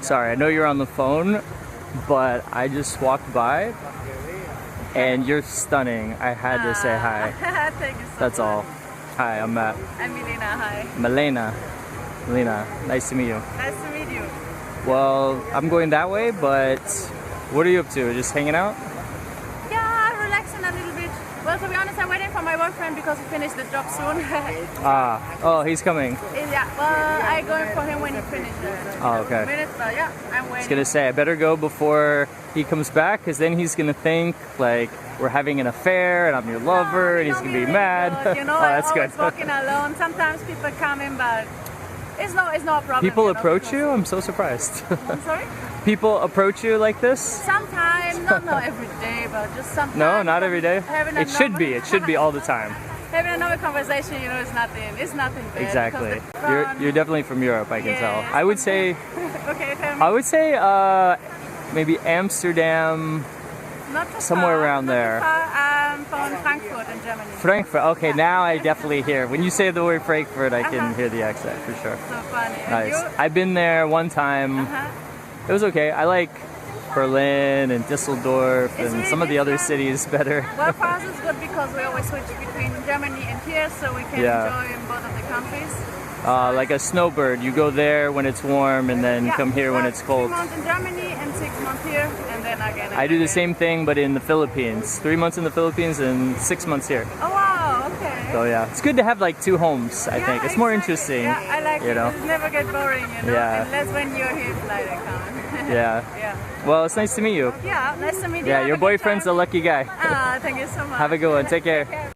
Sorry, I know you're on the phone, but I just walked by and you're stunning. I had to say hi. Thank you so That's much. all. Hi, I'm Matt. I'm Milena, hi. Melena, nice to meet you. Nice to meet you. Well, I'm going that way, but what are you up to? Just hanging out? Yeah, relaxing a little bit. Well, to be honest, I'm waiting for my boyfriend because he finished the job soon. Oh, he's coming. Yeah, well, I'm going for him when he finishes. Oh, okay. Minutes, but yeah, I'm waiting. I was gonna say, I better go before he comes back, because then he's gonna think like we're having an affair and I'm your lover, and he's gonna be mad. Good. You know, Oh, that's I'm always good. walking alone. Sometimes people come in, but it's no problem. People you know, approach because- you? I'm so surprised. I'm sorry? People approach you like this? Sometimes, not every day, but just sometimes. No, not every day. Having a It should normal- be. It should be all the time. Having a normal conversation, you know, it's nothing bad. Exactly. Because the You're definitely from Europe, I can Yes. tell. I would say Okay, tell me. I would say maybe Amsterdam, Not too somewhere far, around not too there. far. I'm from Frankfurt in Germany. Frankfurt. Okay, now I definitely hear. When you say the word Frankfurt, I can hear the accent for sure. So funny. And Nice. you? I've been there one time. It was okay. I like Berlin and Düsseldorf It's and really some of the other different. cities better. Well, for us it's good because we always switch between Germany and here, so we can Yeah. enjoy in both of the countries. Like a snowbird, you go there when it's warm and then come here when well, it's cold. 3 months in Germany and 6 months here, and then again. I do the same thing, but in the Philippines. 3 months in the Philippines and 6 months here. Oh wow, okay. So yeah, it's good to have like two homes. I Yeah, think it's more exactly. interesting. Yeah, I like you it. know. It never get boring, you know. Yeah. Unless when you're here, flight I come. Yeah. Yeah. Well, it's nice to meet you. Yeah, nice to meet you. Yeah, Have your a good boyfriend's a time. lucky guy. Thank you so much. Have a good one. Take care.